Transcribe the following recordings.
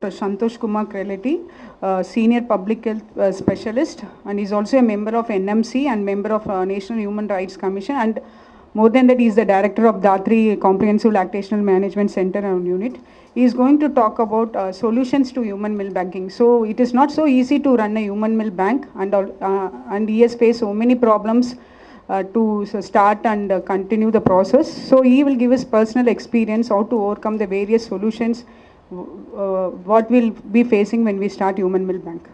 Santosh Kumar 𝐒𝐨𝐻, Senior Public Health Specialist, and he's also a member of NMC and member of National Human Rights Commission, and more than that, he's the director of 𝐸𝐷 Comprehensive Lactational Management Center and Unit. He is going to talk about solutions to human milk banking. So it is not so easy to run a human milk bank, and he has faced so many problems to start and continue the process. So he will give his personal experience how to overcome the various solutions what we'll be facing when we start human milk bank.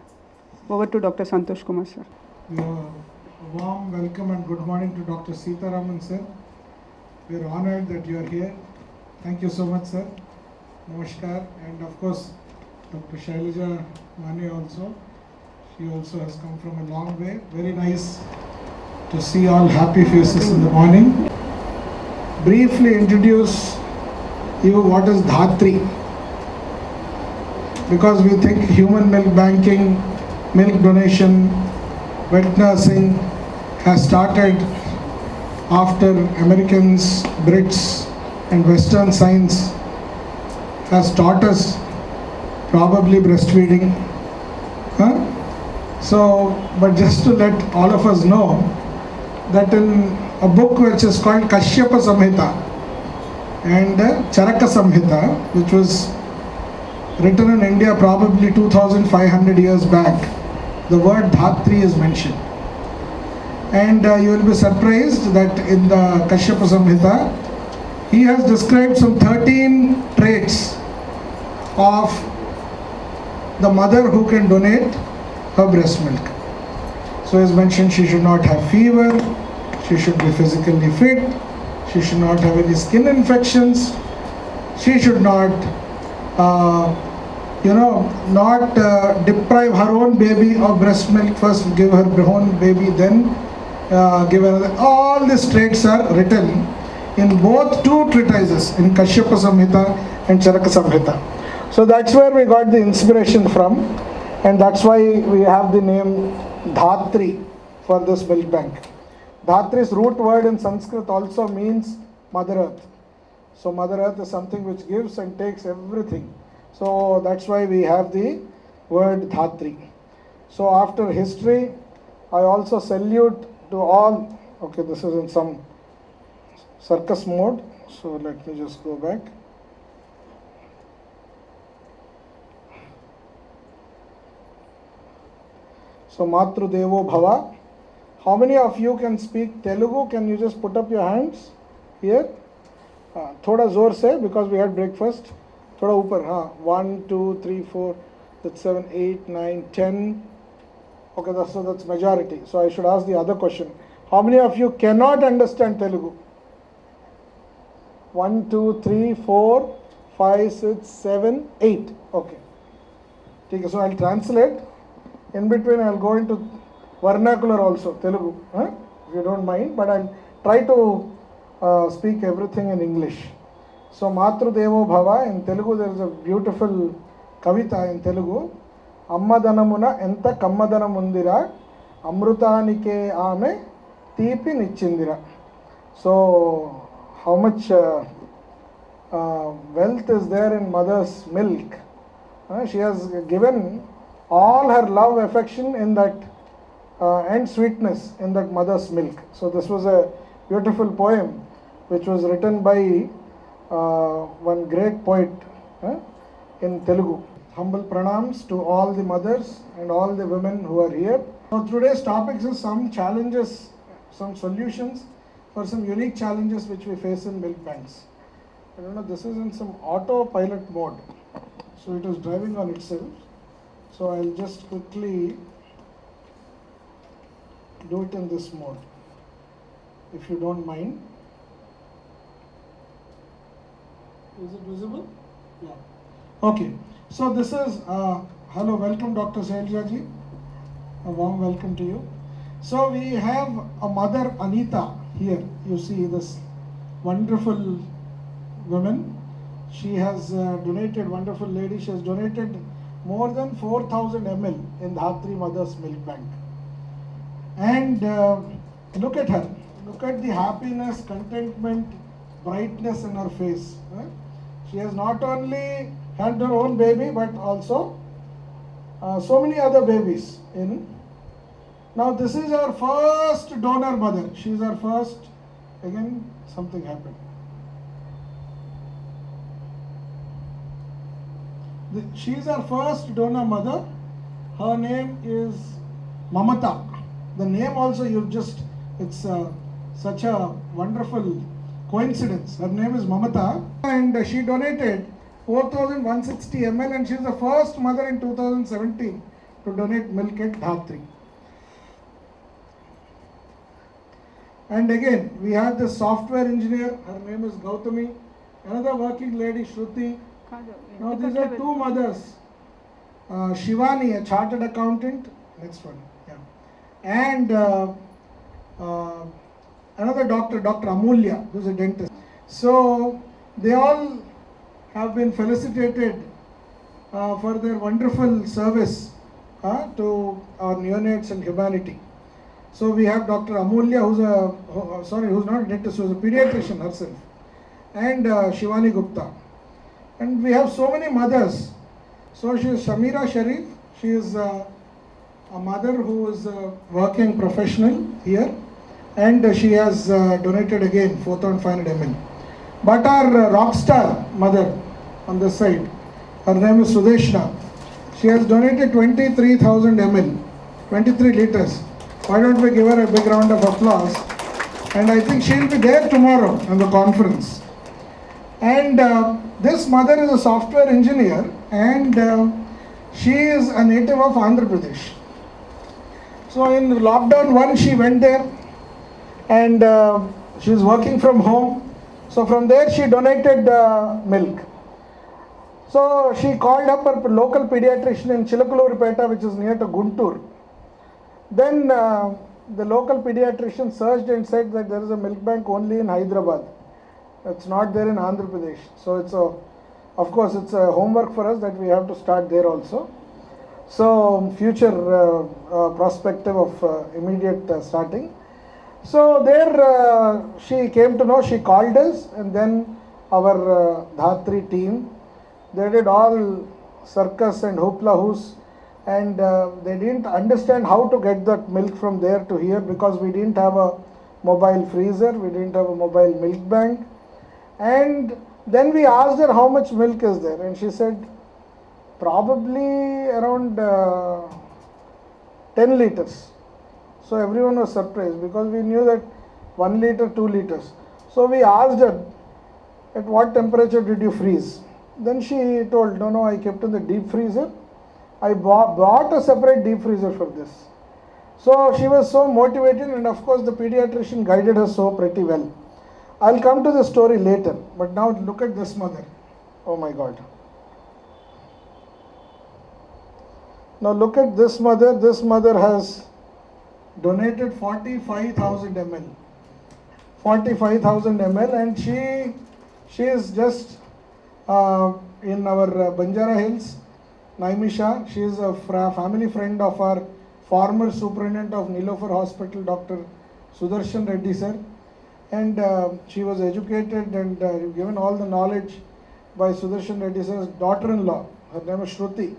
Over to Dr. Santosh Kumar sir. Warm welcome and good morning to Dr. Seetharaman sir. We are honored that you are here. Thank you so much sir. Namaskar. And of course Dr. 𝐒𝐨𝐿 also. She also has come from a long way. Very nice to see all happy faces in the morning. Briefly introduce you what is Dhatri. Because we think human milk banking, milk donation, wet nursing has started after Americans, Brits and Western science has taught us probably breastfeeding. So, but just to let all of us know that in a book which is called 𝐒𝐭 and 𝐶𝐻 Samhita, which was written in India probably 2500 years back, the word Dhatri is mentioned. And you will be surprised that in the 𝐒𝐭 Samhita, he has described some 13 traits of the mother who can donate her breast milk. So he has mentioned she should not have fever, she should be physically fit, she should not have any skin infections, she should not deprive her own baby of breast milk, first give her own baby, then give her. All these traits are written in both two treatises, in 𝐒𝐭 Samhita and 𝐶𝐻 Samhita. So that's where we got the inspiration from, and that's why we have the name Dhatri for this milk bank. Dhatri's root word in Sanskrit also means Mother Earth. So Mother Earth is something which gives and takes everything. So that's why we have the word Dhatri. So after history, I also salute to all. Okay, this is in some circus mode. So let me just go back. So Matru Devo Bhava. How many of you can speak Telugu? Can you just put up your hands here? Thoda zor se, because we had breakfast. Thoda upar. 1, 2, 3, 4, that's 7, 8, 9, 10. Okay, that's majority. So I should ask the other question. How many of you cannot understand Telugu? 1, 2, 3, 4, 5, 6, 7, 8. Okay. So I'll translate. In between I'll go into vernacular also, Telugu, if you don't mind, but I'll try to speak everything in English. So Matru Devo Bhava, in Telugu there is a beautiful kavita in Telugu. Ammadanamuna enta kammadanamundira, amrutanike ame teepi nichindira. So how much wealth is there in mother's milk? She has given all her love, affection in that and sweetness in that mother's milk. So this was a beautiful poem which was written by one great poet in Telugu. Humble pranams to all the mothers and all the women who are here. So today's topics is some challenges, some solutions for some unique challenges which we face in milk banks. I don't know, this is in some autopilot mode. So it is driving on itself. So I'll just quickly do it in this mode, if you don't mind. Is it visible? Yeah. Okay. So this is, hello, welcome Dr. 𝐒𝐨𝐿. A warm welcome to you. So we have a mother, Anita, here. You see this wonderful woman. She has donated, wonderful lady, she has donated more than 4,000 ml in Dhatri Mother's Milk Bank. And look at her, look at the happiness, contentment, brightness in her face. She has not only had her own baby, but also so many other babies. Now this is our first donor mother. She is our first. Again, something happened. She is our first donor mother. Her name is Mamata. The name also, it's such a wonderful coincidence. Her name is Mamata, and she donated 4,160 ml, and she is the first mother in 2017 to donate milk at Dhatri. And again, we have the software engineer. Her name is Gautami. Another working lady, Shruti. Now these are two mothers. Shivani, a chartered accountant. Next one. Yeah. And another doctor, Dr. Amulya, who is a dentist. So they all have been felicitated for their wonderful service to our neonates and humanity. So we have Dr. Amulya, who's not a dentist, who's a pediatrician herself, and Shivani Gupta. And we have so many mothers. So she is Shamira Sharif. She is a mother who is a working professional here, and she has donated again 4,500 ml. But our rock star mother on this side, her name is Sudeshna. She has donated 23,000 ml, 23 liters. Why don't we give her a big round of applause? And I think she'll be there tomorrow in the conference. And this mother is a software engineer, and she is a native of Andhra Pradesh. So in lockdown 1, she went there, and she was working from home. So from there she donated milk. So she called up her local pediatrician in Chilakuluripeta, which is near to Guntur. Then the local pediatrician searched and said that there is a milk bank only in Hyderabad. It's not there in Andhra Pradesh. So of course it's a homework for us that we have to start there also. So future perspective of immediate starting. So there she came to know, she called us, and then our Dhatri team, they did all circus and hoopla hoos, and they didn't understand how to get that milk from there to here, because we didn't have a mobile freezer, we didn't have a mobile milk bank. And then we asked her how much milk is there, and she said probably around 10 liters. So everyone was surprised, because we knew that 1 liter, 2 liters. So we asked her, at what temperature did you freeze? Then she told, no, I kept in the deep freezer. I bought a separate deep freezer for this. So she was so motivated, and of course the pediatrician guided her so pretty well. I'll come to the story later, but now look at this mother. Oh my God. Now look at this mother. This mother has donated 45,000 ml. 45,000 ml, and she is just in our Banjara Hills, Naimisha. She is a family friend of our former superintendent of Nilofer Hospital, Dr. Sudarshan Reddy sir. And she was educated and given all the knowledge by Sudarshan Reddy sir's daughter-in-law. Her name is Shruti.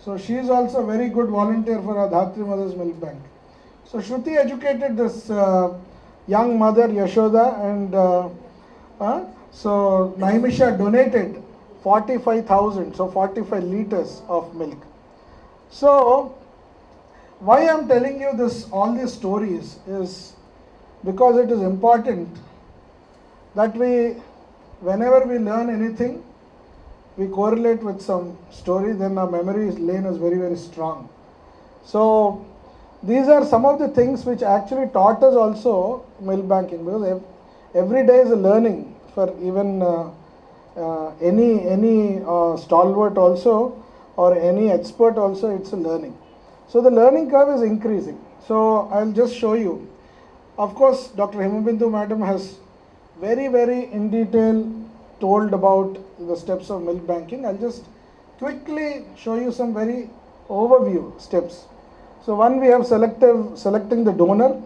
So she is also a very good volunteer for our Dhatri Mothers Milk Bank. So Shruti educated this young mother Yashoda, and so Naimisha donated 45,000, so 45 liters of milk. So why I am telling you this, all these stories, is because it is important that whenever we learn anything, we correlate with some story, then our memory lane is very, very strong. So these are some of the things which actually taught us also milk banking, because every day is a learning for even any stalwart also, or any expert also, it's a learning. So the learning curve is increasing. So I'll just show you. Of course, Dr. Himabindu madam has very, very in detail told about the steps of milk banking. I'll just quickly show you some very overview steps. So one, we have selecting the donor,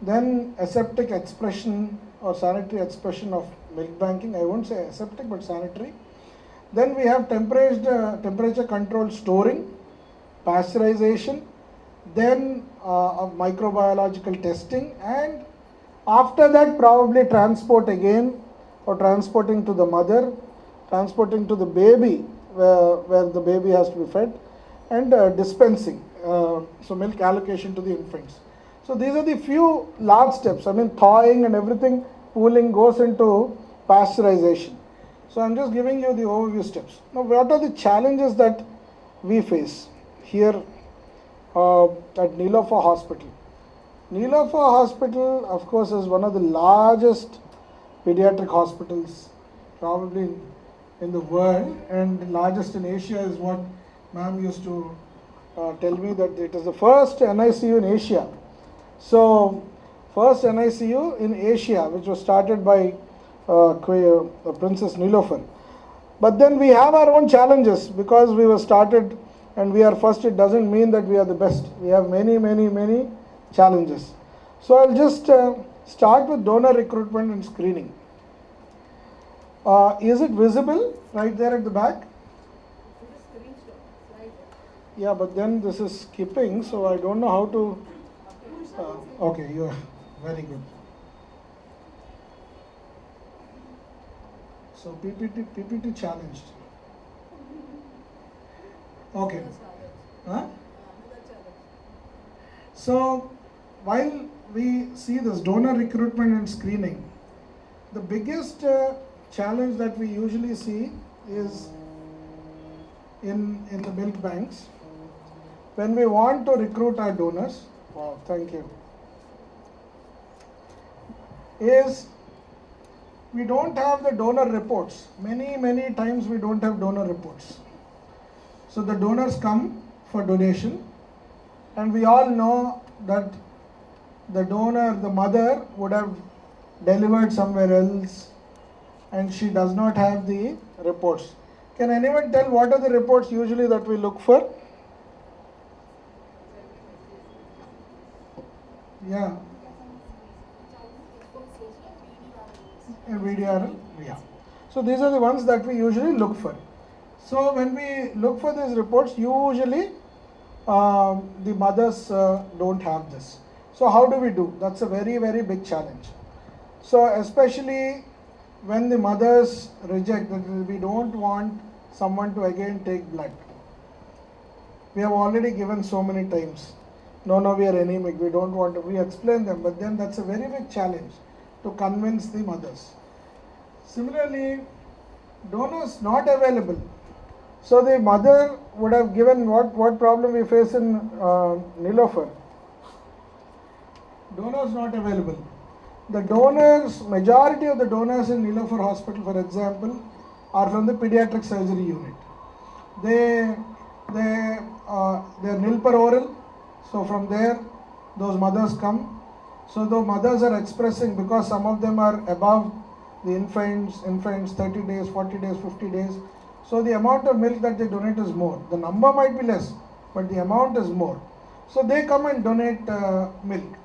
then aseptic expression or sanitary expression of milk banking. I won't say aseptic, but sanitary. Then we have temperature controlled storing, pasteurization, then microbiological testing, and after that probably transport again, or transporting to the mother, transporting to the baby where the baby has to be fed, and dispensing, so milk allocation to the infants. So these are the few large steps. I mean, thawing and everything, cooling goes into pasteurization. So I'm just giving you the overview steps. Now, what are the challenges that we face here at Nilofer Hospital? Nilofer Hospital, of course, is one of the largest pediatric hospitals probably in the world, and largest in Asia is what ma'am used to tell me, that it is the first NICU in Asia. So, first NICU in Asia, which was started by Princess Nilofer. But then we have our own challenges, because we were started and we are first, it doesn't mean that we are the best. We have many challenges. So I'll just start with donor recruitment and screening. Is it visible right there at the back? Yeah, but then this is skipping, so I don't know how to. Okay, you are very good. So PPT challenged. Okay. Huh? So while we see this donor recruitment and screening, the biggest challenge that we usually see is in the milk banks. When we want to recruit our donors, wow, thank you, is we don't have the donor reports. Many times we don't have donor reports. So the donors come for donation, and we all know that the donor, the mother, would have delivered somewhere else, and she does not have the reports. Can anyone tell what are the reports usually that we look for? Yeah. And VDRL? Yeah. So these are the ones that we usually look for. So when we look for these reports, usually the mothers don't have this. So how do we do? That's a very big challenge. So especially when the mothers reject, that we don't want someone to again take blood. We have already given so many times. No, we are anemic, we don't want to. We explain them, but then that's a very big challenge to convince the mothers. Similarly, donors not available. So the mother would have given what problem we face in Nilofer. Donors not available. The donors, majority of the donors in Nilofer Hospital, for example, are from the pediatric surgery unit. They're nil per oral. So from there, those mothers come. So the mothers are expressing, because some of them are above the infants 30 days, 40 days, 50 days. So the amount of milk that they donate is more. The number might be less, but the amount is more. So they come and donate milk.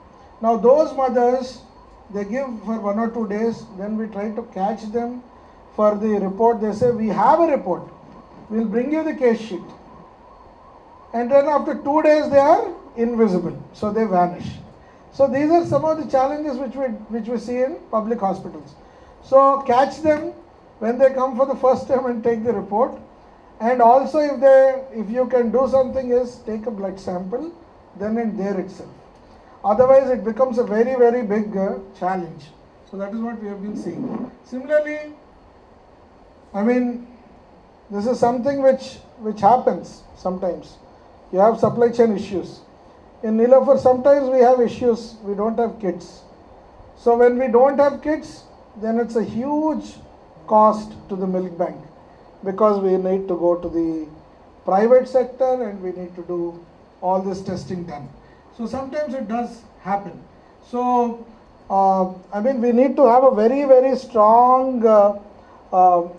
Now those mothers, they give for 1 or 2 days, then we try to catch them for the report. They say, we have a report, we'll bring you the case sheet. And then after 2 days they are invisible, so they vanish. So these are some of the challenges which we see in public hospitals. So catch them when they come for the first time and take the report. And also if you can do something is take a blood sample then and there itself. Otherwise it becomes a very big challenge. So that is what we have been seeing. Similarly, I mean, this is something which happens sometimes. You have supply chain issues. In Nilofer, sometimes we have issues, we don't have kits. So when we don't have kits, then it's a huge cost to the milk bank, because we need to go to the private sector and we need to do all this testing done. So sometimes it does happen. So I mean, we need to have a very strong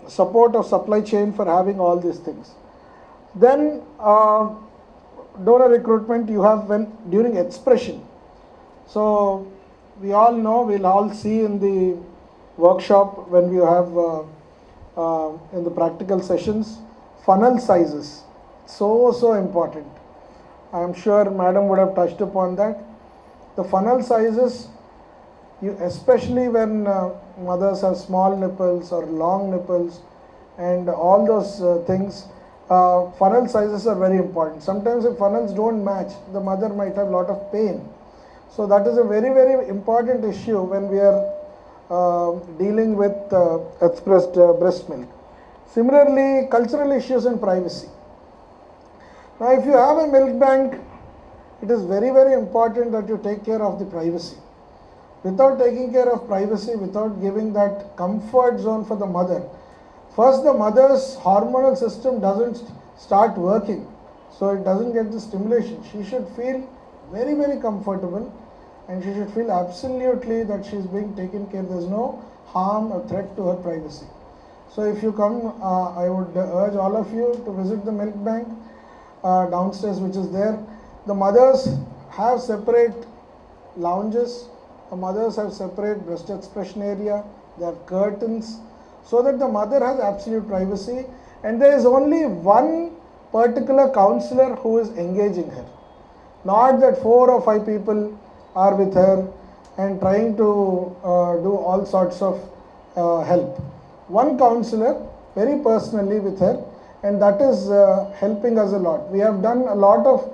support of supply chain for having all these things. Then donor recruitment you have during expression. So we all know, we'll all see in the workshop when we have in the practical sessions. Funnel sizes, so important. I am sure Madam would have touched upon that. The funnel sizes, especially when mothers have small nipples or long nipples and all those things, funnel sizes are very important. Sometimes if funnels don't match, the mother might have a lot of pain. So that is a very important issue when we are dealing with expressed breast milk. Similarly, cultural issues and privacy. Now if you have a milk bank, it is very important that you take care of the privacy. Without taking care of privacy, without giving that comfort zone for the mother, first the mother's hormonal system doesn't start working, so it doesn't get the stimulation. She should feel very comfortable, and she should feel absolutely that she is being taken care. There is no harm or threat to her privacy. So if you come, I would urge all of you to visit the milk bank downstairs, which is there. The mothers have separate lounges, the mothers have separate breast expression area, there are curtains, so that the mother has absolute privacy, and there is only one particular counselor who is engaging her. Not that 4 or 5 people are with her and trying to do all sorts of help. One counselor very personally with her, and that is helping us a lot. We have done a lot of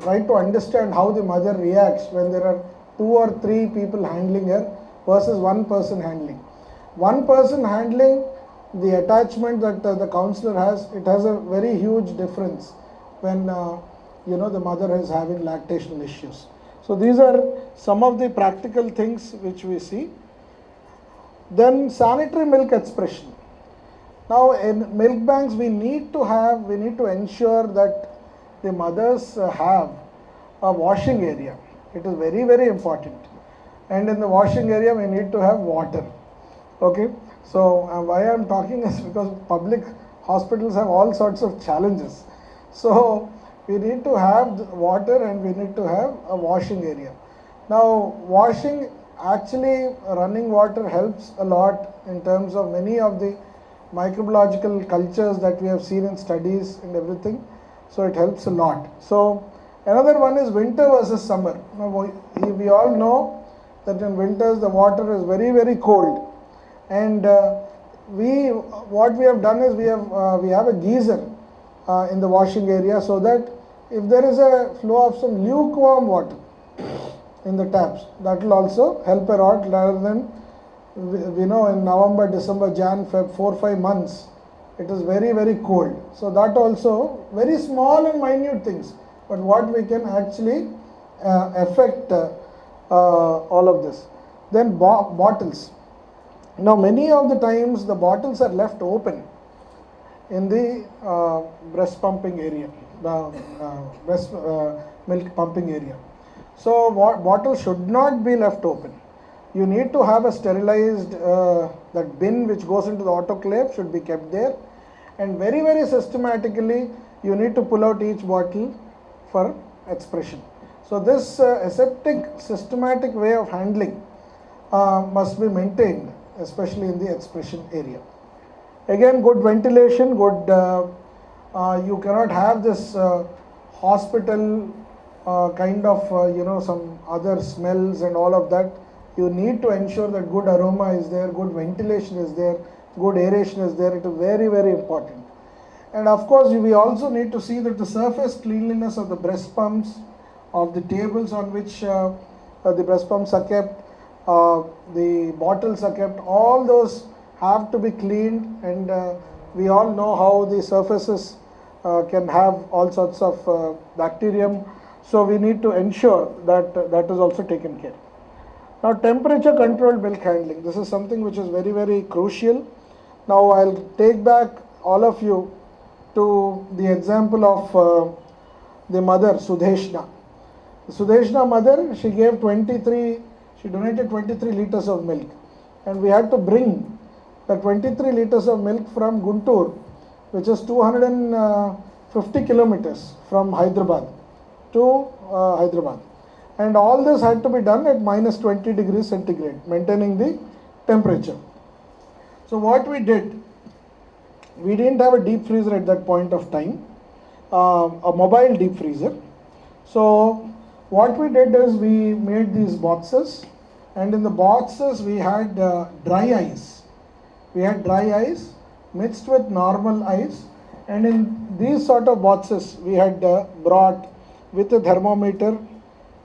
try to understand how the mother reacts when there are 2 or 3 people handling her versus one person handling. One person handling, the attachment that the counselor has, it has a very huge difference when the mother is having lactational issues. So these are some of the practical things which we see. Then sanitary milk expression. Now in milk banks we need to ensure that the mothers have a washing area. It is very important, and in the washing area we need to have water. Okay, so why I am talking is because public hospitals have all sorts of challenges. So we need to have water and we need to have a washing area. Now washing, actually running water helps a lot in terms of many of the microbiological cultures that we have seen in studies and everything. So it helps a lot. So another one is winter versus summer. Now we all know that in winters the water is very cold, and what we have done is we have a geyser in the washing area, so that if there is a flow of some lukewarm water in the taps, that will also help a lot, rather than we know in November, December, Jan, Feb, 4-5 months it is very cold. So that also, very small and minute things, but what we can actually affect all of this. Then bottles. Now many of the times the bottles are left open in the breast pumping area, the breast milk pumping area. So bottles should not be left open. You need to have a sterilized, that bin which goes into the autoclave should be kept there, and very systematically you need to pull out each bottle for expression. So this aseptic systematic way of handling must be maintained, especially in the expression area. Again, good ventilation, you cannot have this hospital kind of some other smells and all of that. You need to ensure that good aroma is there, good ventilation is there, good aeration is there. It is very important. And of course we also need to see that the surface cleanliness of the breast pumps, of the tables on which the breast pumps are kept, the bottles are kept, all those have to be cleaned, and we all know how the surfaces can have all sorts of bacterium. So we need to ensure that that is also taken care. Now temperature controlled milk handling. This is something which is very crucial. Now I'll take back all of you to the example of the mother Sudeshna. The Sudeshna mother, she donated 23 liters of milk, and we had to bring the 23 liters of milk from Guntur, which is 250 kilometers from Hyderabad to Hyderabad. And all this had to be done at -20 degrees centigrade, maintaining the temperature. So what we did, we didn't have a deep freezer at that point of time, a mobile deep freezer. So what we did is we made these boxes, and in the boxes we had dry ice. We had dry ice mixed with normal ice, and in these sort of boxes we had brought with a thermometer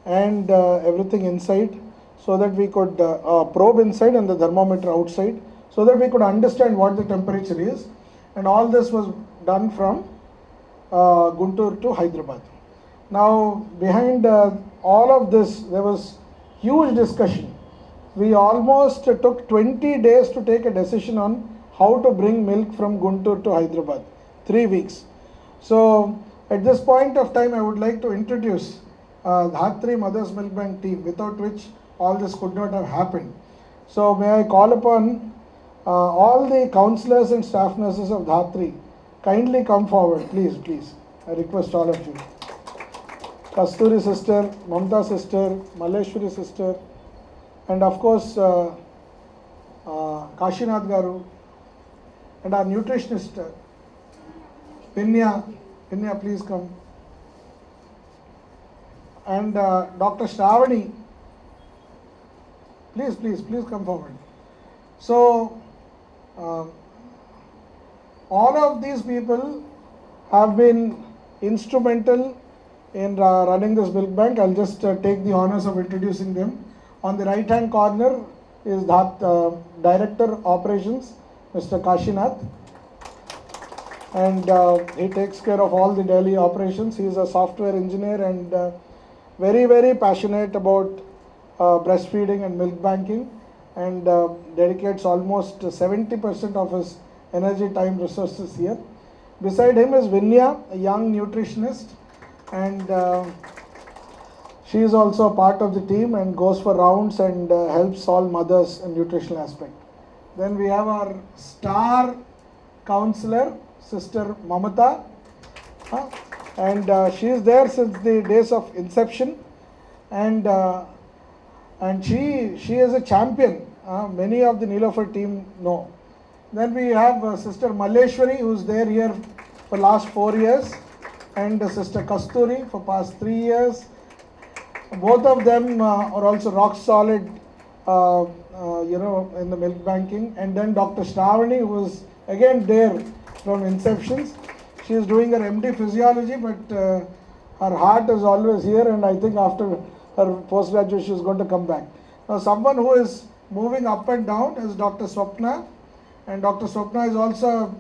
and everything inside, so that we could probe inside and the thermometer outside, so that we could understand what the temperature is. And all this was done from Guntur to Hyderabad. Now behind all of this there was huge discussion. We almost took 20 days to take a decision on how to bring milk from Guntur to Hyderabad, 3 weeks. So at this point of time I would like to introduce Dhatri Mothers Milk Bank team, without which all this could not have happened. So may I call upon all the counselors and staff nurses of Dhatri, kindly come forward, please, please. I request all of you. Kasturi sister, Mamta sister, Malleshwari sister, and of course Kashinath Garu, and our nutritionist Pinya, please come, and Dr. Shravani, please come forward. So all of these people have been instrumental in running this milk bank. I'll just take the honors of introducing them. On the right hand corner is Director Operations, Mr. Kashinath, and he takes care of all the daily operations. He is a software engineer and very passionate about breastfeeding and milk banking, and dedicates almost 70% of his energy, time, resources here. Beside him is Vinya, a young nutritionist, and she is also a part of the team and goes for rounds and helps all mothers in nutritional aspect. Then we have our star counselor, Sister Mamata, and she is there since the days of inception, and she is a champion. Many of the Nilofer team know. Then we have Sister Malleshwari, who is there here for last 4 years, and Sister Kasturi for past 3 years. Both of them are also rock solid, in the milk banking. And then Dr. Shravani, who is again there from inceptions. She is doing her MD physiology, but her heart is always here, and I think after her postgraduate she is going to come back. Now someone who is moving up and down is Dr. Swapna, and Dr. Swapna is also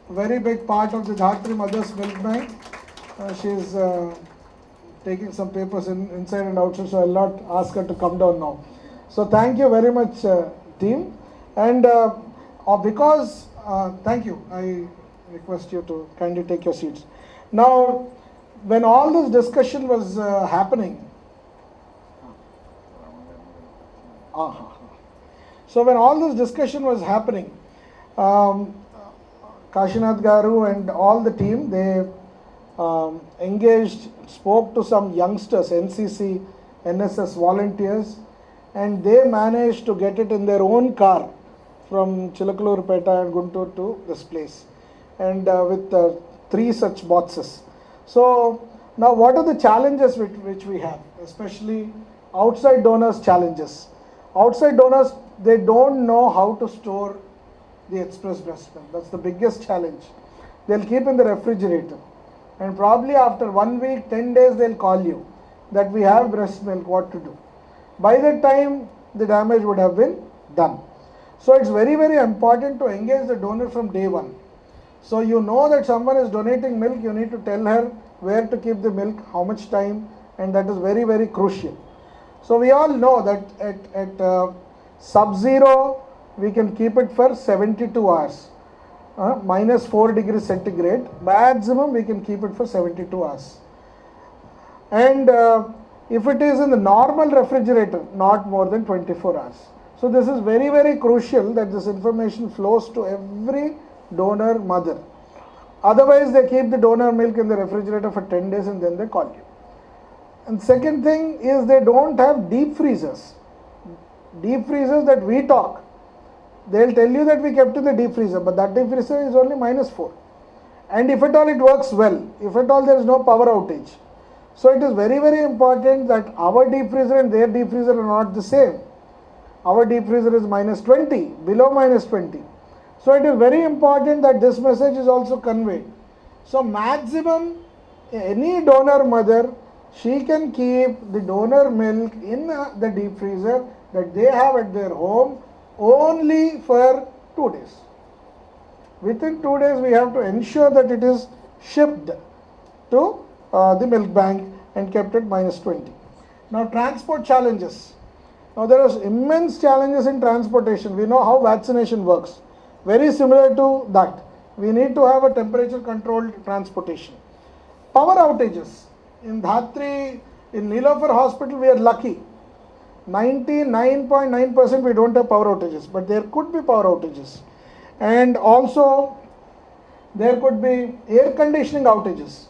a very big part of the Dhatri Mothers Milk Bank. She is taking some papers inside and outside, so I will not ask her to come down now. So thank you very much, team, and because thank you, I request you to kindly take your seats. Now, when all this discussion was happening, so when all this discussion was happening, Kashinath Garu and all the team, they engaged, spoke to some youngsters, NCC, NSS volunteers, and they managed to get it in their own car from Chilakalurpeta and Guntur to this place, and with 3 such boxes. So now what are the challenges which we have, especially outside donors' challenges? Outside donors, they don't know how to store the express breast milk. That's the biggest challenge. They'll keep in the refrigerator, and probably after 1 week, 10 days, they'll call you that we have breast milk, what to do. By that time, the damage would have been done. So it's very important to engage the donor from day one. So you know that someone is donating milk, you need to tell her where to keep the milk, how much time, and that is very crucial. So we all know that at sub-zero, we can keep it for 72 hours. Minus 4 degrees centigrade, maximum we can keep it for 72 hours. And if it is in the normal refrigerator, not more than 24 hours. So this is very crucial that this information flows to every donor mother. Otherwise, they keep the donor milk in the refrigerator for 10 days and then they call you. And second thing is they don't have deep freezers. Deep freezers that we talk. they'll tell you that we kept in the deep freezer, but that deep freezer is only -4. And if at all it works well, if at all there is no power outage. So it is very, very important that our deep freezer and their deep freezer are not the same. Our deep freezer is -20, below -20. So it is very important that this message is also conveyed. So maximum, any donor mother, she can keep the donor milk in the deep freezer that they have at their home only for 2 days. Within 2 days, we have to ensure that it is shipped to the milk bank and kept at -20. Now, transport challenges. Now, there are immense challenges in transportation. We know how vaccination works. Very similar to that. We need to have a temperature controlled transportation. Power outages. In Dhatri, in Nilofer Hospital, we are lucky. 99.9% we don't have power outages, but there could be power outages. And also, there could be air conditioning outages.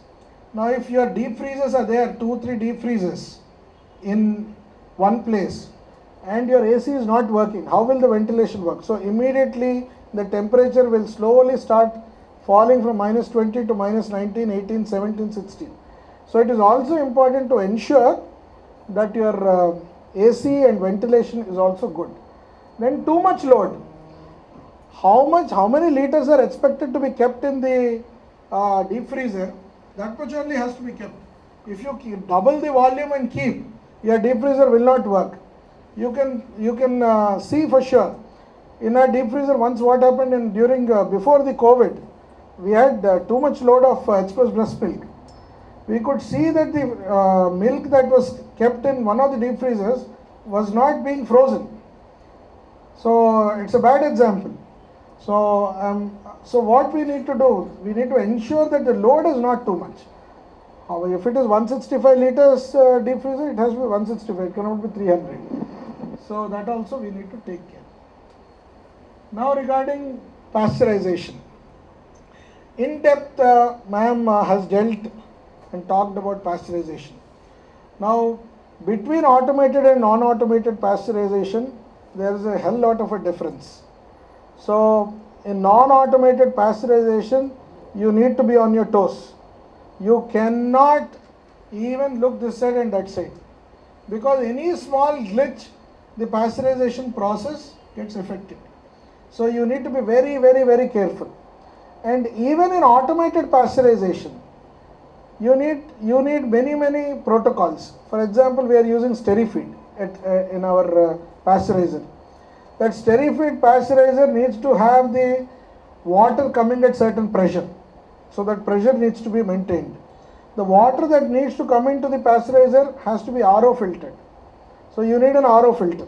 Now, if your deep freezers are there, 2-3 deep freezers in one place, and your AC is not working, how will the ventilation work? So, immediately the temperature will slowly start falling from -20 to -19, 18, 17, 16. So, it is also important to ensure that your AC and ventilation is also good. Then too much load. How many liters are expected to be kept in the deep freezer? That much only has to be kept. If you double the volume and keep, your deep freezer will not work. You can see for sure. In our deep freezer, once what happened before the COVID, we had too much load of express breast milk. We could see that the milk that was kept in one of the deep freezers was not being frozen. So it's a bad example. So what we need to do, we need to ensure that the load is not too much. However, if it is 165 liters deep freezer, it has to be 165, it cannot be 300. So that also we need to take care. Now regarding pasteurization. In depth, ma'am has dealt and talked about pasteurization. Now, between automated and non-automated pasteurization, there is a hell lot of a difference. So, in non-automated pasteurization, you need to be on your toes. You cannot even look this side and that side, because any small glitch, the pasteurization process gets affected. So, you need to be very, very, very careful. And even in automated pasteurization, you need many protocols. For example, we are using SteriFeed in our pasteurizer. That SteriFeed pasteurizer needs to have the water coming at certain pressure. So that pressure needs to be maintained. The water that needs to come into the pasteurizer has to be RO filtered. So you need an RO filter.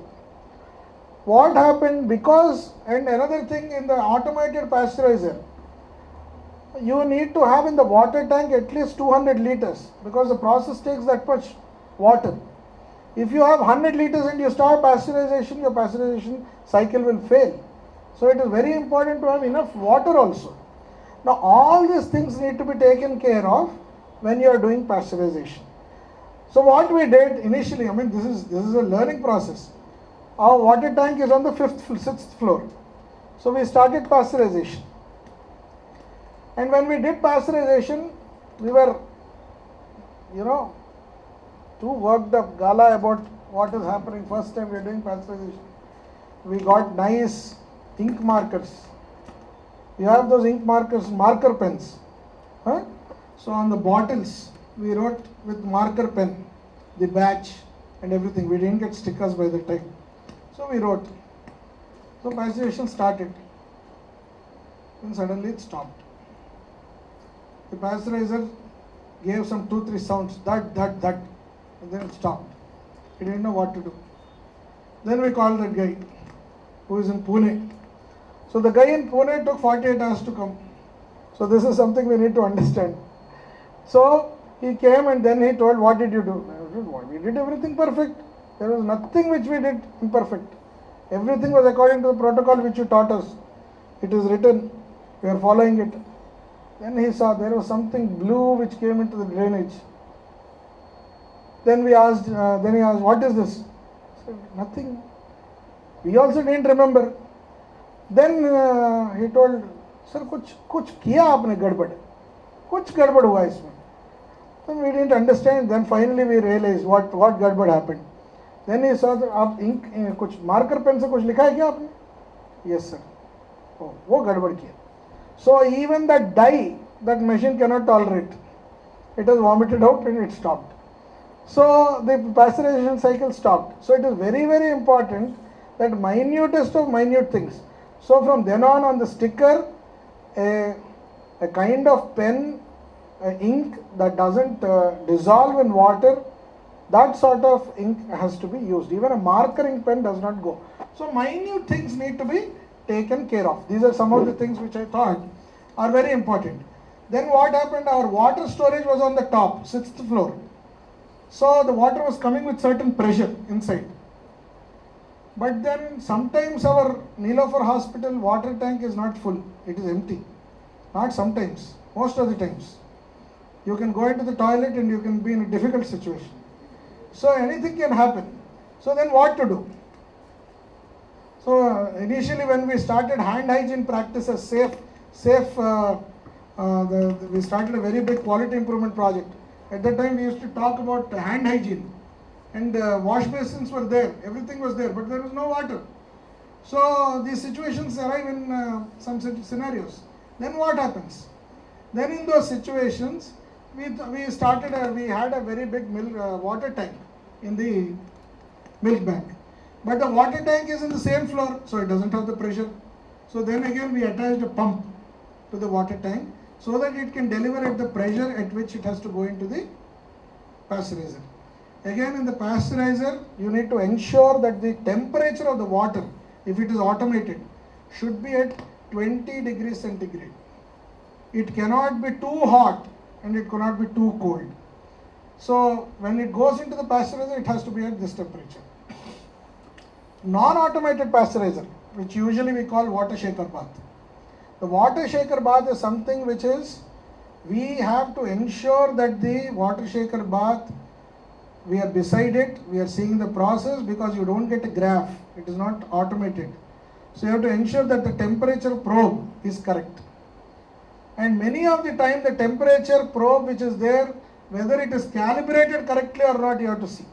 What happened and another thing in the automated pasteurizer, you need to have in the water tank at least 200 liters, because the process takes that much water. If you have 100 liters and you start pasteurization, your pasteurization cycle will fail. So it is very important to have enough water also. Now all these things need to be taken care of when you are doing pasteurization. So what we did initially, this is a learning process. Our water tank is on the 6th floor. So we started pasteurization. And when we did pasteurization, we were, too worked up, gala about what is happening. First time we are doing pasteurization. We got nice ink markers. You have those ink markers, marker pens. Huh? So on the bottles, we wrote with marker pen, the batch and everything. We didn't get stickers by the time. So we wrote. So pasteurization started. Then suddenly it stopped. The pasteurizer gave some 2-3 sounds, that, and then it stopped. He didn't know what to do. Then we called that guy who is in Pune. So the guy in Pune took 48 hours to come. So this is something we need to understand. So he came and then he told, what did you do? I said, we did everything perfect. There was nothing which we did imperfect. Everything was according to the protocol which you taught us. It is written, we are following it. Then he saw there was something blue which came into the drainage. Then he asked, what is this? I said, nothing. We also didn't remember. Then he told, sir, कुछ किया आपने गड़बड़, कुछ गड़बड़ हुआ इसमें. Then we didn't understand. Then finally we realized what गड़बड़ happened. Then he saw that आप ink कुछ marker pen से कुछ लिखा है क्या आपने? Yes sir. Oh, वो गड़बड़ किया. So even that dye, that machine cannot tolerate. It was vomited out and it stopped. So the pasteurization cycle stopped. So it is very, very important that minutest of minute things. So from then on the sticker, a kind of pen, ink that doesn't dissolve in water, that sort of ink has to be used. Even a marker pen does not go. So minute things need to be taken care of. These are some of the things which I thought are very important. Then what happened? Our water storage was on the top, 6th floor. So the water was coming with certain pressure inside. But then sometimes our Neelofer hospital water tank is not full, it is empty. Not sometimes, most of the times. You can go into the toilet and you can be in a difficult situation. So anything can happen. So then what to do? So initially when we started hand hygiene practices, we started a very big quality improvement project. At that time we used to talk about hand hygiene, and wash basins were there, everything was there, but there was no water. So these situations arrive in some scenarios. Then what happens? Then in those situations, we had a very big water tank in the milk bank. But the water tank is in the same floor, so it doesn't have the pressure. So then again we attached a pump to the water tank so that it can deliver at the pressure at which it has to go into the pasteurizer. Again, in the pasteurizer, you need to ensure that the temperature of the water, if it is automated, should be at 20 degrees centigrade. It cannot be too hot and it cannot be too cold. So when it goes into the pasteurizer, it has to be at this temperature. Non-automated pasteurizer, which usually we call water shaker bath. The water shaker bath is something which is, we have to ensure that the water shaker bath, we are beside it, we are seeing the process, because you don't get a graph, it is not automated. So you have to ensure that the temperature probe is correct. And many of the time the temperature probe which is there, whether it is calibrated correctly or not, you have to see.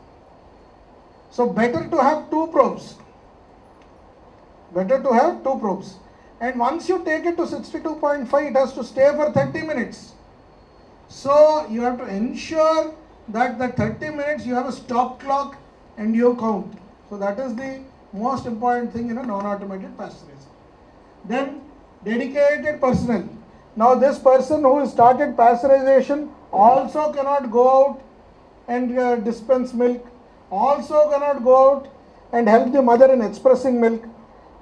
So better to have two probes. Better to have two probes. And once you take it to 62.5, it has to stay for 30 minutes. So you have to ensure that the 30 minutes you have a stop clock and you count. So that is the most important thing in a non-automated pasteurizer. Then dedicated personnel. Now this person who started pasteurization also cannot go out and dispense milk, also cannot go out and help the mother in expressing milk,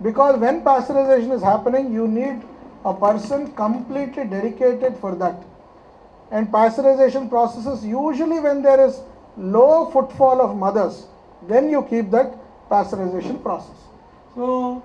because when pasteurization is happening, you need a person completely dedicated for that. And pasteurization processes, usually when there is low footfall of mothers, then you keep that pasteurization process. So,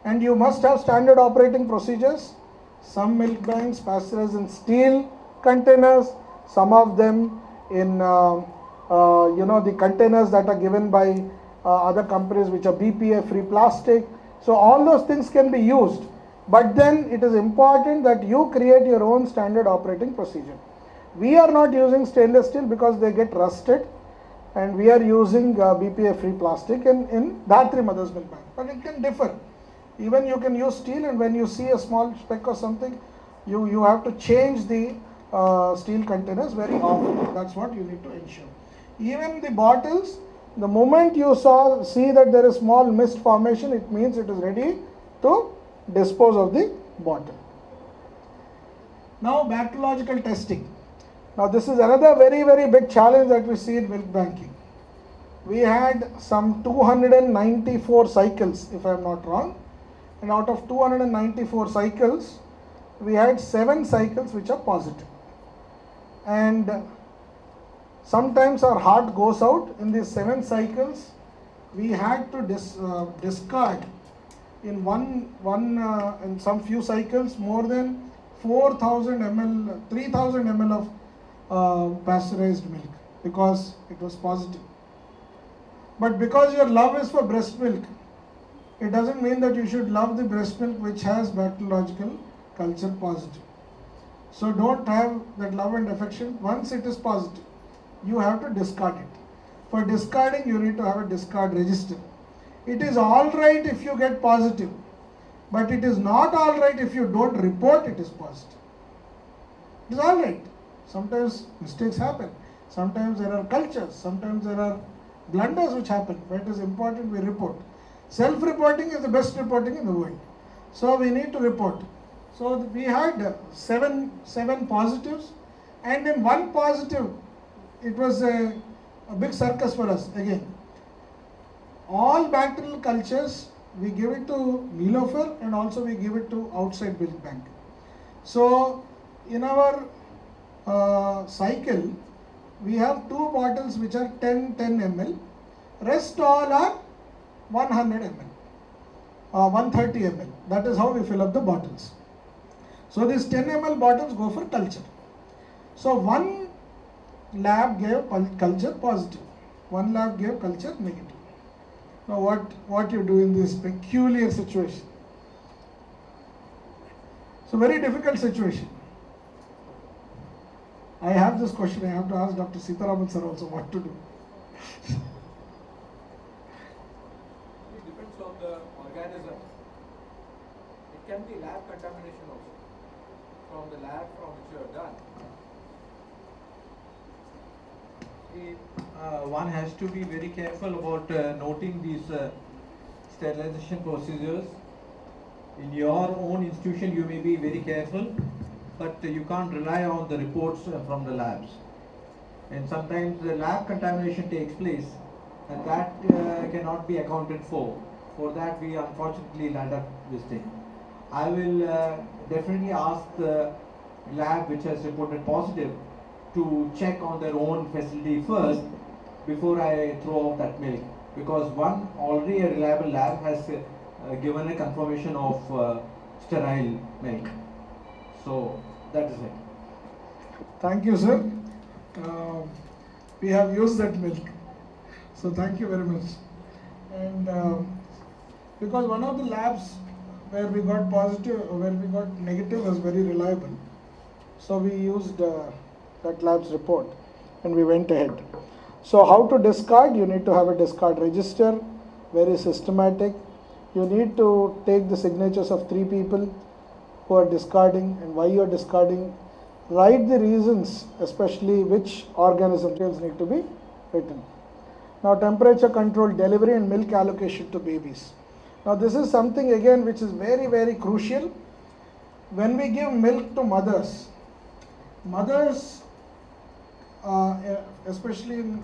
and you must have standard operating procedures. Some milk banks pasteurize in steel containers, some of them in the containers that are given by other companies which are BPA-free plastic. So all those things can be used, but then it is important that you create your own standard operating procedure. We are not using stainless steel because they get rusted, and we are using BPA-free plastic in Dhatri Mother's Milk Bank, but it can differ. Even you can use steel, and when you see a small speck or something, you have to change the steel containers very often. That's what you need to ensure. Even the bottles, the moment you see that there is small mist formation, it means it is ready to dispose of the bottle. Now bacteriological testing. Now this is another very, very big challenge that we see in milk banking. We had some 294 cycles, if I am not wrong, and out of 294 cycles, we had 7 cycles which are positive. And sometimes our heart goes out. In these 7 cycles, we had to discard in in some few cycles more than 4,000 ml, 3,000 ml of pasteurized milk because it was positive. But because your love is for breast milk, it doesn't mean that you should love the breast milk which has bacteriological culture positive. So don't have that love and affection. Once it is positive, you have to discard it. For discarding, you need to have a discard register. It is all right if you get positive, but it is not all right if you don't report it is positive. It is all right. Sometimes mistakes happen. Sometimes there are cultures. Sometimes there are blunders which happen. But it is important we report. Self-reporting is the best reporting in the world. So we need to report. So we had seven positives, and in one positive, it was a big circus for us again. All bacterial cultures, we give it to Neelofer and also we give it to outside milk bank. So in our cycle, we have 2 bottles which are 10 ml. Rest all are 100 ml, 130 ml. That is how we fill up the bottles. So these 10 ml bottles go for culture. So one lab gave culture positive, one lab gave culture negative. Now what you do in this peculiar situation? So very difficult situation. I have this question, I have to ask Dr. Sitaraman sir also what to do. It depends on the organism. It can be lab contamination also, from the lab from which you have done. One has to be very careful about noting these sterilization procedures. In your own institution you may be very careful, but you can't rely on the reports from the labs. And sometimes the lab contamination takes place and that cannot be accounted for. For that we unfortunately land up this thing. I will definitely ask the lab which has reported positive to check on their own facility first before I throw out that milk, because one already a reliable lab has given a confirmation of sterile milk. So that is it. Thank you, sir. We have used that milk. So thank you very much. And because one of the labs where we got positive, where we got negative was very reliable. So we used that lab's report and we went ahead. So how to discard? You need to have a discard register, very systematic. You need to take the signatures of 3 people who are discarding and why you are discarding. Write the reasons, especially which organisms need to be written. Now temperature control delivery and milk allocation to babies. Now this is something again which is very, very crucial. When we give milk to mothers, especially in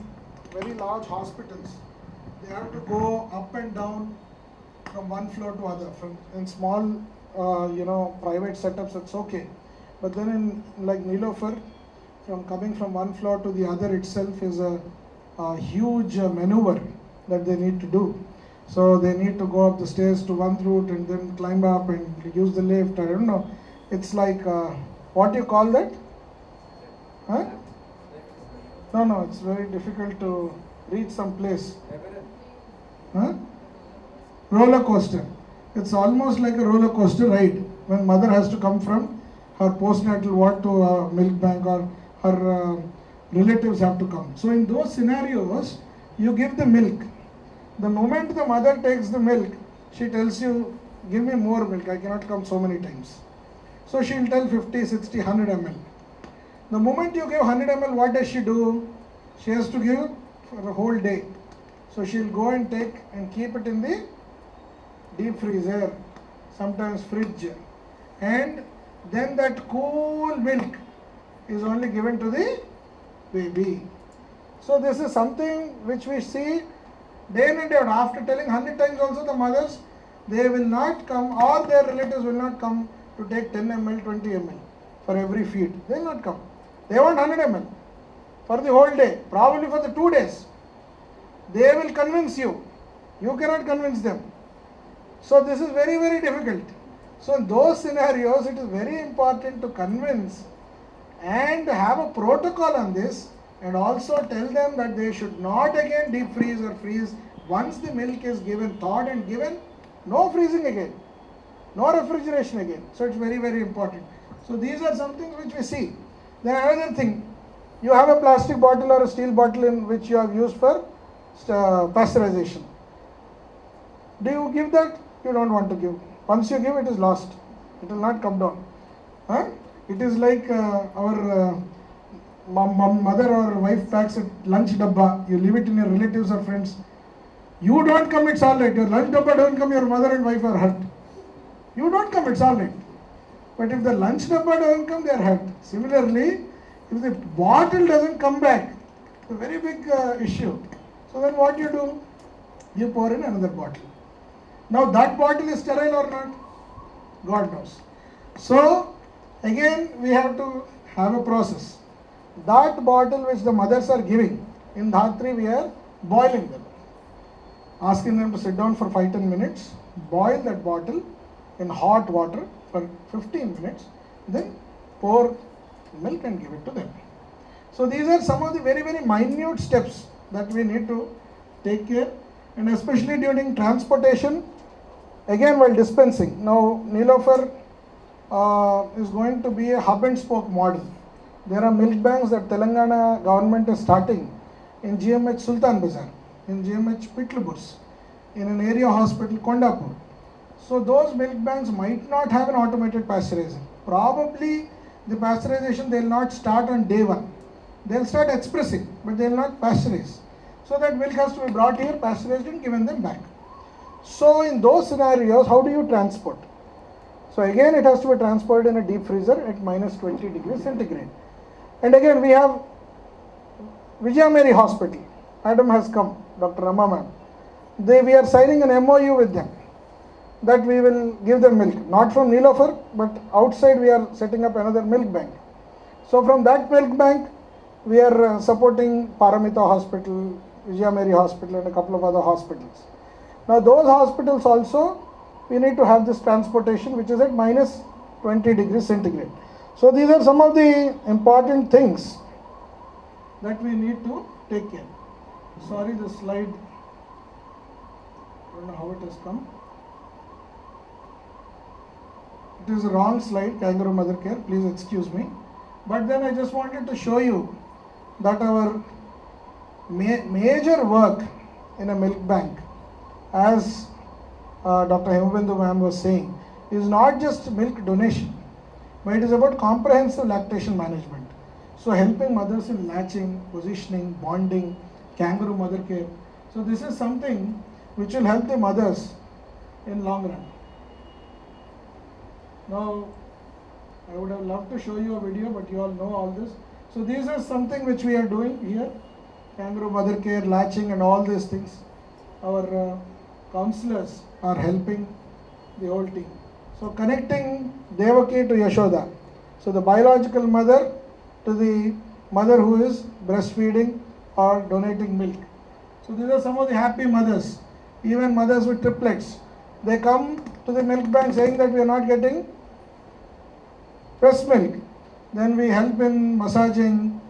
very large hospitals, they have to go up and down from one floor to other. In small private setups it's okay, but then in like Neelofer, coming from one floor to the other itself is a huge maneuver that they need to do. So they need to go up the stairs to one route and then climb up and use the lift. I don't know. It's like what do you call that? Huh? No, it's very difficult to reach some place. Huh? Roller coaster. It's almost like a roller coaster ride when mother has to come from her postnatal ward to a milk bank, or her relatives have to come. So in those scenarios, you give the milk. The moment the mother takes the milk, she tells you, give me more milk, I cannot come so many times. So she will tell 50, 60, 100 ml. The moment you give 100 ml, what does she do? She has to give for a whole day. So she will go and take and keep it in the deep freezer, sometimes fridge. And then that cool milk is only given to the baby. So this is something which we see day in and day out. After telling 100 times also, the mothers, they will not come, or their relatives will not come to take 10 ml, 20 ml for every feed. They will not come. They want 100 ml for the whole day, probably for the 2 days. They will convince you. You cannot convince them. So this is very, very difficult. So in those scenarios, it is very important to convince and have a protocol on this, and also tell them that they should not again deep freeze or freeze. Once the milk is given, thawed and given, No freezing again. No refrigeration again. So it's very, very important. So these are some things which we see. Then another thing, you have a plastic bottle or a steel bottle in which you have used for pasteurization. Do you give that? You don't want to give. Once you give, it is lost. It will not come down. Huh? It is like our mother or wife packs a lunch dabba. You leave it in your relatives or friends. You don't come, it's all right. Your lunch dabba don't come, your mother and wife are hurt. You don't come, it's all right. But if the lunch dabba doesn't come, they are hurt. Similarly, if the bottle doesn't come back, it's a very big issue. So then what you do? You pour in another bottle. Now that bottle is sterile or not? God knows. So again we have to have a process. That bottle which the mothers are giving, in Dhatri we are boiling them. Asking them to sit down for 5-10 minutes, boil that bottle in hot water for 15 minutes, then pour milk and give it to them. So these are some of the very, very minute steps that we need to take care, and especially during transportation, again while dispensing. Now Nilofer is going to be a hub and spoke model. There are milk banks that Telangana government is starting in GMH Sultan Bazar, in GMH Pitlaburs, in an area hospital Kondapur. So those milk banks might not have an automated pasteurizing. Probably the pasteurization they will not start on day one. They will start expressing, but they will not pasteurize. So that milk has to be brought here, pasteurized and given them back. So in those scenarios, how do you transport? So again it has to be transported in a deep freezer at -20 degrees centigrade. And again we have Vijaya Mary Hospital. Madam has come, Dr. Rama ma'am. We are signing an MOU with them that we will give them milk, not from Nilofer, but outside we are setting up another milk bank. So from that milk bank, we are supporting Paramita Hospital, Vijaya Mary Hospital and a couple of other hospitals. Now those hospitals also, we need to have this transportation which is at -20 degrees centigrade. So these are some of the important things that we need to take care. Sorry, the slide, I don't know how it has come. It is a wrong slide, kangaroo mother care, please excuse me. But then I just wanted to show you that our major work in a milk bank, as Dr. Hemabindu ma'am was saying, is not just milk donation, but it is about comprehensive lactation management. So helping mothers in latching, positioning, bonding, kangaroo mother care. So this is something which will help the mothers in long run. Now, I would have loved to show you a video, but you all know all this. So these are something which we are doing here. Kangaroo mother care, latching and all these things. Our counselors are helping the whole team. So connecting Devaki to Yashoda. So the biological mother to the mother who is breastfeeding or donating milk. So these are some of the happy mothers. Even mothers with triplets. They come to the milk bank saying that we are not getting breast milk. Then we help in massaging.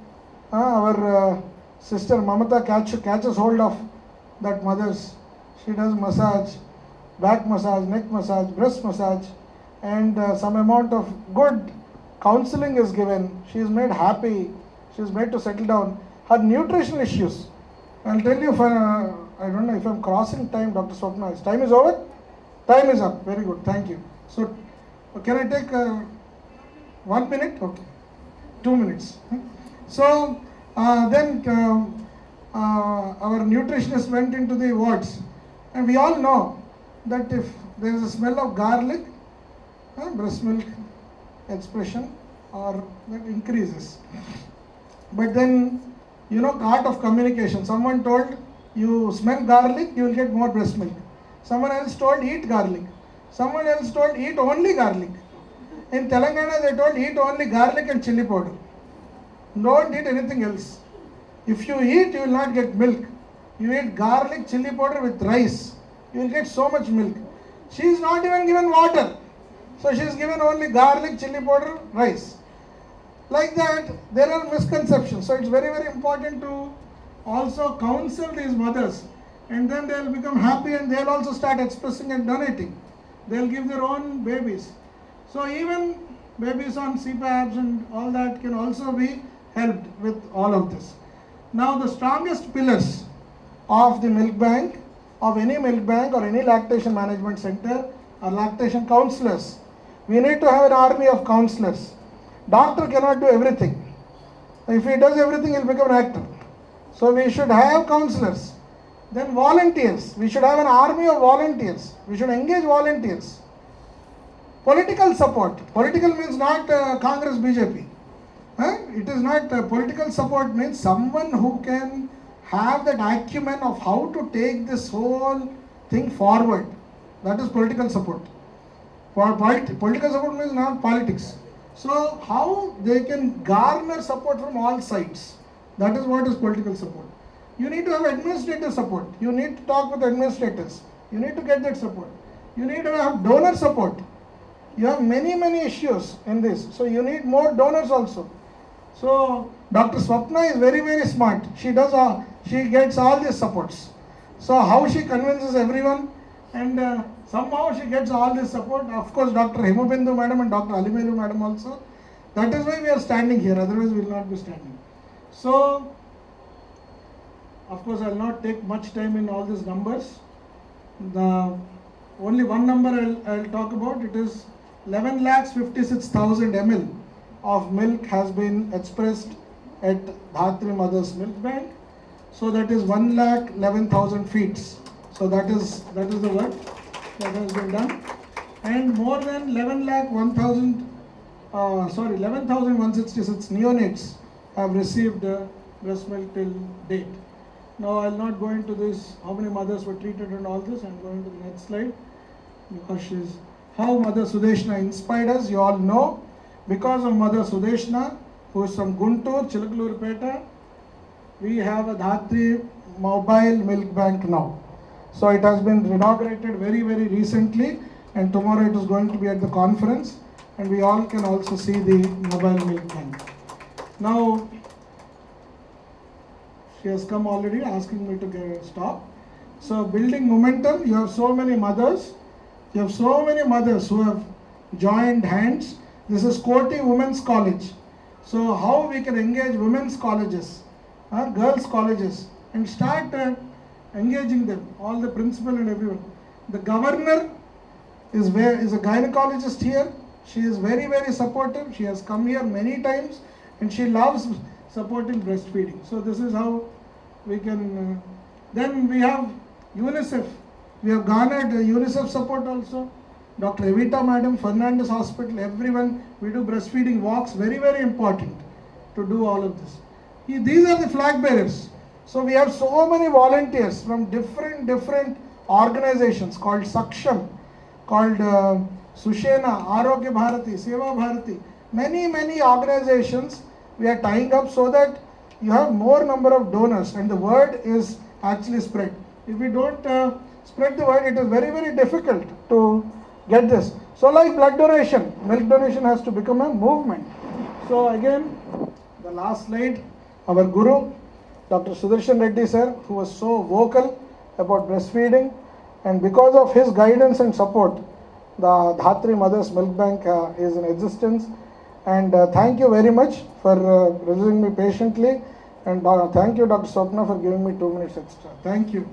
Our sister Mamata catches hold of that mothers. She does massage, back massage, neck massage, breast massage, and some amount of good counseling is given. She is made happy. She is made to settle down. Her nutritional issues. I'll tell you, I don't know if I'm crossing time, Dr. Swapna. Is time is over? Time is up. Very good. Thank you. So, can I take 1 minute? Okay. 2 minutes. So, then our nutritionist went into the wards. And we all know that if there is a smell of garlic, breast milk expression or that increases. But then, you know, art of communication. Someone told you smell garlic, you will get more breast milk. Someone else told eat garlic. Someone else told eat only garlic. In Telangana they told eat only garlic and chili powder. Don't eat anything else. If you eat, you will not get milk. You eat garlic, chili powder with rice, you will get so much milk. She is not even given water. So she is given only garlic, chili powder, rice. Like that, there are misconceptions. So it's very, very important to also counsel these mothers and then they'll become happy and they'll also start expressing and donating. They'll give their own babies. So even babies on CPAPs and all that can also be helped with all of this. Now the strongest pillars of the milk bank, of any milk bank or any lactation management center, are lactation counselors. We need to have an army of counselors. Doctor cannot do everything. If he does everything, he'll become an actor. So we should have counselors. Then volunteers. We should have an army of volunteers. We should engage volunteers. Political support. Political means not Congress, BJP. It is not political support means someone who can have that acumen of how to take this whole thing forward. That is political support. Political support means not politics. So how they can garner support from all sides. That is what is political support. You need to have administrative support. You need to talk with administrators. You need to get that support. You need to have donor support. You have many issues in this. So you need more donors also. So Dr. Swapna is very smart. She gets all these supports. So how she convinces everyone and somehow she gets all this support. Of course, Dr. Hemubindu madam and Dr. Alimelu madam also. That is why we are standing here. Otherwise, we will not be standing. So, of course, I will not take much time in all these numbers. The only one number I will talk about. It is 11,56,000 ml of milk has been expressed at Dhatri Mothers Milk Bank. So that is 1,11,000 feet. So that is the work that has been done. And more than 11,166 neonates have received breast milk till date. Now I will not go into this, how many mothers were treated and all this. I am going to the next slide, because how Mother Sudeshna inspired us. You all know, because of Mother Sudeshna, who is from Guntur, Chilakalurpeta, we have a Dhatri mobile milk bank now. So it has been inaugurated very recently, and tomorrow it is going to be at the conference, and we all can also see the mobile milk bank. Now, she has come already asking me to stop. So building momentum, you have so many mothers. You have so many mothers who have joined hands. This is Koti Women's College. So how we can engage women's colleges, girls' colleges, and start engaging them, all the principal and everyone. The governor is a gynecologist here. She is very supportive. She has come here many times and she loves supporting breastfeeding. So this is how we can. Then we have UNICEF. We have garnered UNICEF support also. Dr. Evita Madam, Fernandez Hospital, everyone. We do breastfeeding walks, very important to do all of this. These are the flag bearers. So we have so many volunteers from different organizations called Saksham, called Sushena, Arogya Bharati, Seva Bharati. Many organizations we are tying up so that you have more number of donors and the word is actually spread. If we don't spread the word, it is very difficult to get this. So like blood donation, milk donation has to become a movement. So again, the last slide, our Guru, Dr. Sudarshan Reddy sir, who was so vocal about breastfeeding, and because of his guidance and support, the Dhatri Mothers Milk Bank is in existence. And thank you very much for listening me patiently, and thank you Dr. Swapna for giving me 2 minutes extra. Thank you.